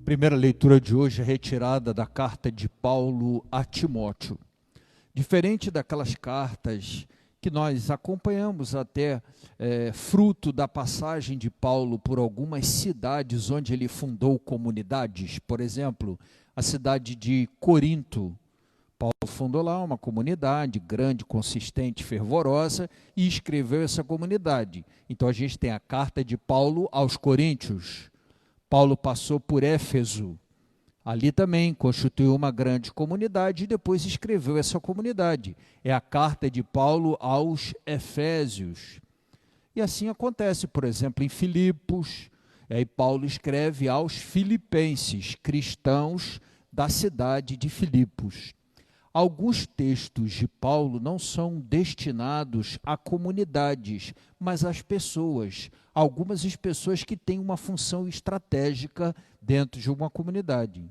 Primeira leitura de hoje é retirada da carta de Paulo a Timóteo. Diferente daquelas cartas que nós acompanhamos até fruto da passagem de Paulo por algumas cidades onde ele fundou comunidades, por exemplo, a cidade de Corinto. Paulo fundou lá uma comunidade grande, consistente, fervorosa e escreveu essa comunidade. Então a gente tem a carta de Paulo aos Coríntios. Paulo passou por Éfeso, ali também constituiu uma grande comunidade e depois escreveu essa comunidade. É a carta de Paulo aos Efésios. E assim acontece, por exemplo, em Filipos, aí Paulo escreve aos filipenses, cristãos da cidade de Filipos. Alguns textos de Paulo não são destinados a comunidades, mas às pessoas. Algumas pessoas que têm uma função estratégica dentro de uma comunidade.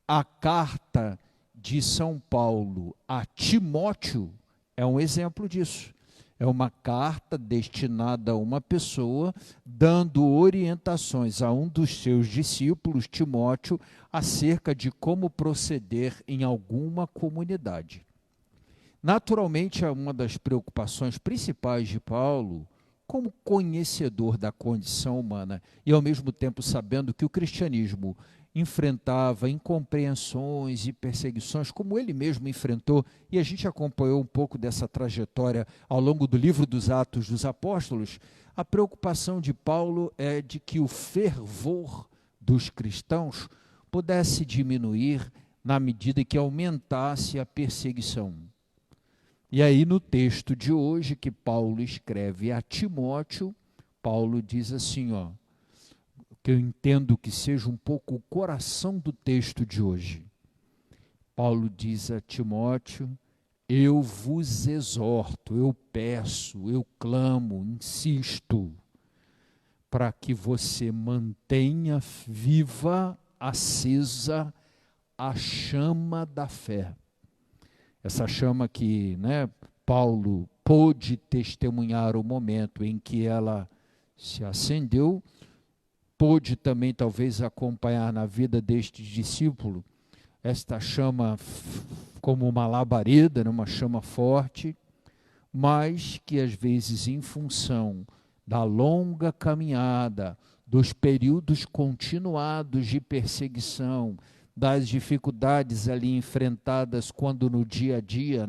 A carta de São Paulo a Timóteo é um exemplo disso. É uma carta destinada a uma pessoa, dando orientações a um dos seus discípulos, Timóteo, acerca de como proceder em alguma comunidade. Naturalmente, uma das preocupações principais de Paulo, como conhecedor da condição humana e ao mesmo tempo sabendo que o cristianismo enfrentava incompreensões e perseguições, como ele mesmo enfrentou, e a gente acompanhou um pouco dessa trajetória ao longo do livro dos Atos dos Apóstolos. A preocupação de Paulo é de que o fervor dos cristãos pudesse diminuir na medida que aumentasse a perseguição. E aí no texto de hoje que Paulo escreve a Timóteo, Paulo diz assim, que eu entendo que seja um pouco o coração do texto de hoje. Paulo diz a Timóteo: eu vos exorto, eu peço, eu clamo, insisto, para que você mantenha viva, acesa, a chama da fé. Essa chama que, Paulo pôde testemunhar o momento em que ela se acendeu, pôde também talvez acompanhar na vida deste discípulo esta chama como uma labareda, uma chama forte, mas que às vezes em função da longa caminhada, dos períodos continuados de perseguição, das dificuldades ali enfrentadas quando no dia a dia,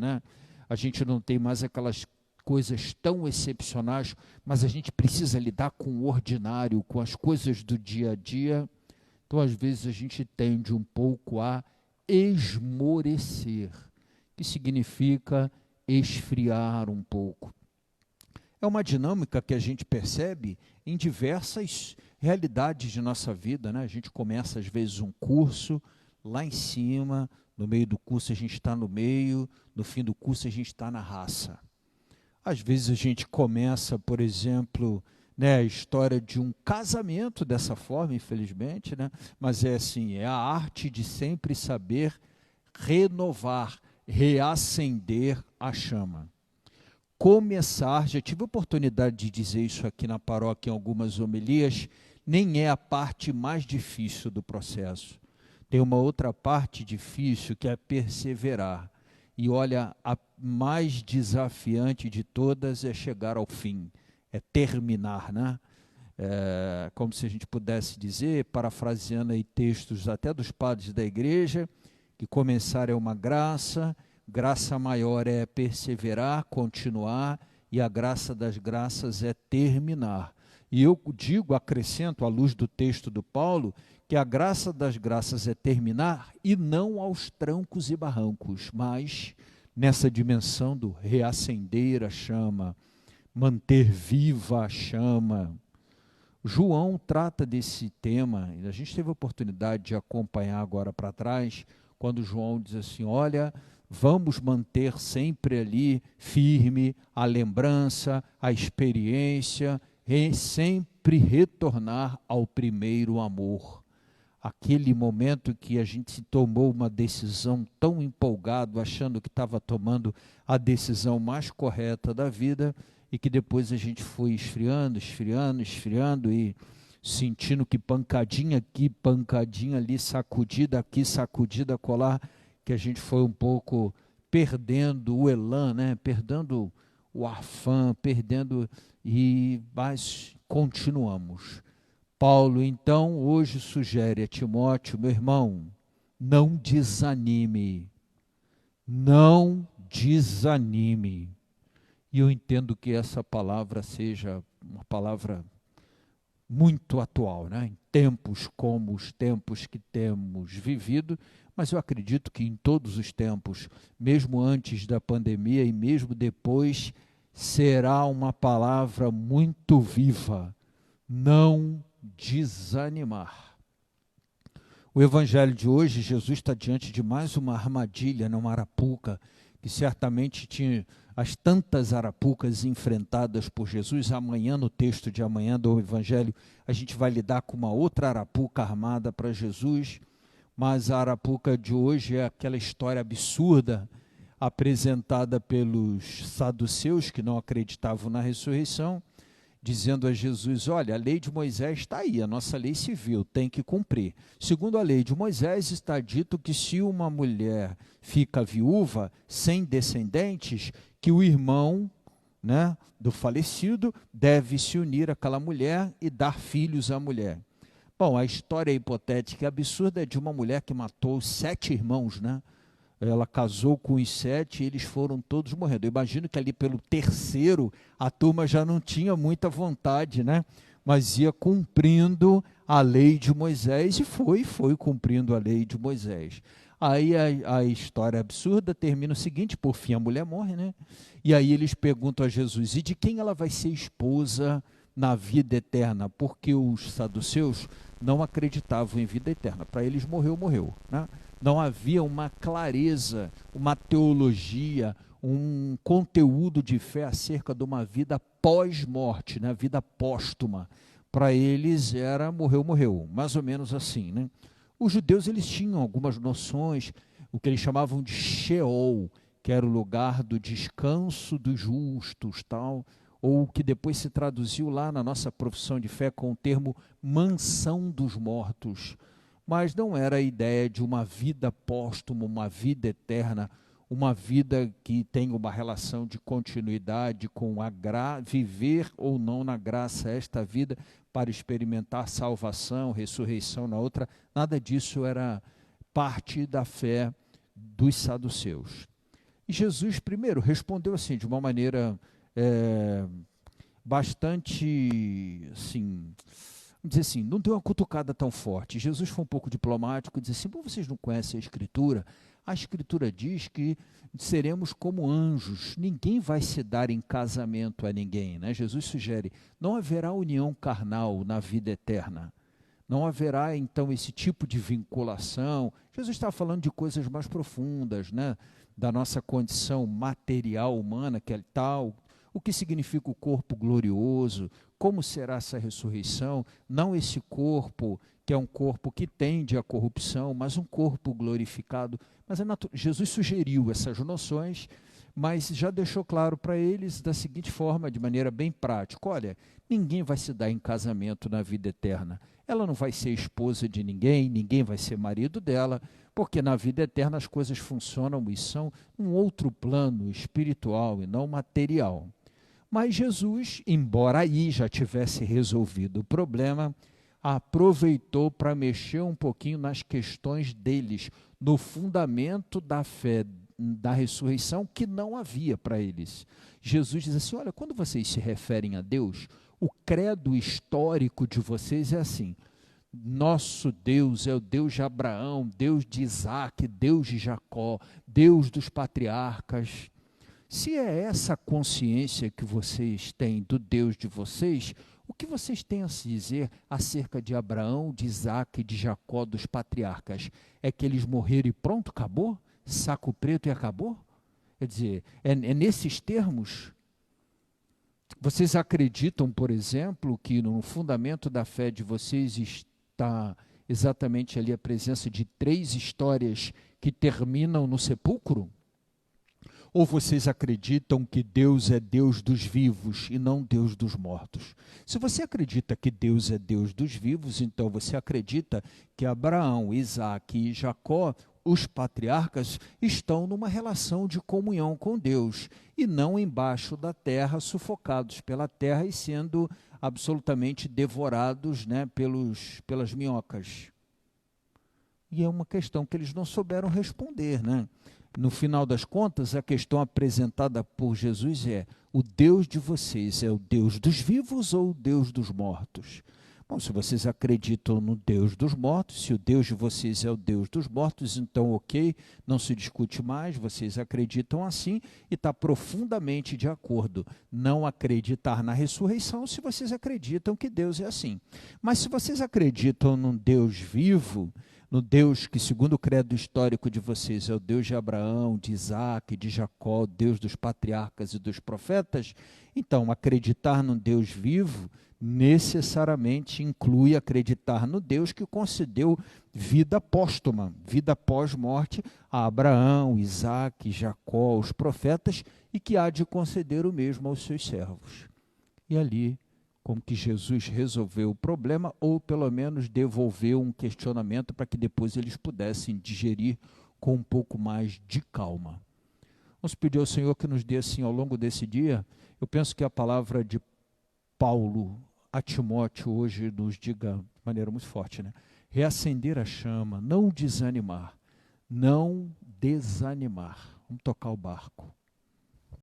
a gente não tem mais aquelas coisas tão excepcionais, mas a gente precisa lidar com o ordinário, com as coisas do dia a dia. Então, às vezes, a gente tende um pouco a esmorecer, que significa esfriar um pouco. É uma dinâmica que a gente percebe em diversas realidades de nossa vida, A gente começa, às vezes, um curso lá em cima, no meio do curso a gente está no meio, no fim do curso a gente está na raça. Às vezes a gente começa, por exemplo, a história de um casamento dessa forma, infelizmente, mas é assim, é a arte de sempre saber renovar, reacender a chama. Começar, já tive a oportunidade de dizer isso aqui na paróquia em algumas homilias, nem é a parte mais difícil do processo. Tem uma outra parte difícil que é perseverar. E olha, a mais desafiante de todas é chegar ao fim, é terminar, como se a gente pudesse dizer, parafraseando aí textos até dos padres da igreja, que começar é uma graça, graça maior é perseverar, continuar, e a graça das graças é terminar. E eu digo, acrescento à luz do texto do Paulo, que a graça das graças é terminar e não aos trancos e barrancos, mas nessa dimensão do reacender a chama, manter viva a chama. João trata desse tema, e a gente teve a oportunidade de acompanhar agora para trás, quando João diz assim, olha, vamos manter sempre ali firme a lembrança, a experiência, e sempre retornar ao primeiro amor. Aquele momento que a gente tomou uma decisão tão empolgado, achando que estava tomando a decisão mais correta da vida, e que depois a gente foi esfriando, e sentindo que pancadinha aqui, pancadinha ali, sacudida aqui, sacudida acolá, que a gente foi um pouco perdendo o elan, né? Perdendo o afã, mas continuamos. Paulo, então, hoje sugere a Timóteo, meu irmão, não desanime, não desanime. E eu entendo que essa palavra seja uma palavra muito atual, né? Em tempos como os tempos que temos vivido, mas eu acredito que em todos os tempos, mesmo antes da pandemia e mesmo depois, será uma palavra muito viva, não desanimar. O evangelho de hoje, Jesus está diante de mais uma armadilha, uma arapuca, que certamente tinha as tantas arapucas enfrentadas por Jesus. Amanhã, no texto de amanhã do evangelho, a gente vai lidar com uma outra arapuca armada para Jesus, mas a arapuca de hoje é aquela história absurda apresentada pelos saduceus, que não acreditavam na ressurreição, dizendo a Jesus, olha, a lei de Moisés está aí, a nossa lei civil tem que cumprir. Segundo a lei de Moisés, está dito que se uma mulher fica viúva, sem descendentes, que o irmão, né, do falecido deve se unir àquela mulher e dar filhos à mulher. Bom, a história hipotética e absurda é de uma mulher que matou 7 irmãos, né? Ela casou com os 7 e eles foram todos morrendo. Eu imagino que ali pelo 3º a turma já não tinha muita vontade, né? Mas ia cumprindo a lei de Moisés e foi cumprindo a lei de Moisés. Aí a história absurda termina o seguinte, por fim a mulher morre, né? E aí eles perguntam a Jesus, e de quem ela vai ser esposa na vida eterna? Porque os saduceus não acreditavam em vida eterna. Para eles morreu, né? Não havia uma clareza, uma teologia, um conteúdo de fé acerca de uma vida pós-morte, né? Vida póstuma. Para eles era morreu, mais ou menos assim, né? Os judeus eles tinham algumas noções, o que eles chamavam de Sheol, que era o lugar do descanso dos justos, tal, ou que depois se traduziu lá na nossa profissão de fé com o termo mansão dos mortos. Mas não era a ideia de uma vida póstuma, uma vida eterna, uma vida que tem uma relação de continuidade com viver ou não na graça esta vida para experimentar salvação, ressurreição na outra. Nada disso era parte da fé dos saduceus. E Jesus, primeiro, respondeu assim, de uma maneira bastante, assim, vamos dizer assim, não deu uma cutucada tão forte. Jesus foi um pouco diplomático, disse assim, bom, vocês não conhecem a Escritura diz que seremos como anjos, ninguém vai se dar em casamento a ninguém, né? Jesus sugere, não haverá união carnal na vida eterna, não haverá então esse tipo de vinculação. Jesus está falando de coisas mais profundas, né? Da nossa condição material humana, que é tal, o que significa o corpo glorioso, como será essa ressurreição, não esse corpo que é um corpo que tende à corrupção, mas um corpo glorificado. Mas Jesus sugeriu essas noções, mas já deixou claro para eles da seguinte forma, de maneira bem prática, olha, ninguém vai se dar em casamento na vida eterna, ela não vai ser esposa de ninguém, ninguém vai ser marido dela, porque na vida eterna as coisas funcionam e são um outro plano espiritual e não material. Mas Jesus, embora aí já tivesse resolvido o problema, aproveitou para mexer um pouquinho nas questões deles, no fundamento da fé da ressurreição que não havia para eles. Jesus diz assim, olha, quando vocês se referem a Deus, o credo histórico de vocês é assim, nosso Deus é o Deus de Abraão, Deus de Isaac, Deus de Jacó, Deus dos patriarcas. Se é essa consciência que vocês têm do Deus de vocês, o que vocês têm a se dizer acerca de Abraão, de Isaac e de Jacó, dos patriarcas? É que eles morreram e pronto, acabou? Saco preto e acabou? Quer dizer, é nesses termos? Vocês acreditam, por exemplo, que no fundamento da fé de vocês está exatamente ali a presença de 3 histórias que terminam no sepulcro? Ou vocês acreditam que Deus é Deus dos vivos e não Deus dos mortos? Se você acredita que Deus é Deus dos vivos, então você acredita que Abraão, Isaque e Jacó, os patriarcas, estão numa relação de comunhão com Deus e não embaixo da terra, sufocados pela terra e sendo absolutamente devorados, né, pelas minhocas. E é uma questão que eles não souberam responder, né? No final das contas, a questão apresentada por Jesus é: o Deus de vocês é o Deus dos vivos ou o Deus dos mortos? Bom, se vocês acreditam no Deus dos mortos, se o Deus de vocês é o Deus dos mortos, então ok, não se discute mais, vocês acreditam assim e está profundamente de acordo. Não acreditar na ressurreição se vocês acreditam que Deus é assim. Mas se vocês acreditam num Deus vivo, no Deus que, segundo o credo histórico de vocês, é o Deus de Abraão, de Isaque, de Jacó, Deus dos patriarcas e dos profetas, então acreditar num Deus vivo necessariamente inclui acreditar no Deus que concedeu vida póstuma, vida pós-morte a Abraão, Isaque, Jacó, os profetas, e que há de conceder o mesmo aos seus servos. E ali, como que Jesus resolveu o problema, ou pelo menos devolveu um questionamento para que depois eles pudessem digerir com um pouco mais de calma. Vamos pedir ao Senhor que nos dê assim ao longo desse dia. Eu penso que a palavra de Paulo a Timóteo hoje nos diga de maneira muito forte, né? Reacender a chama, não desanimar, não desanimar. Vamos tocar o barco.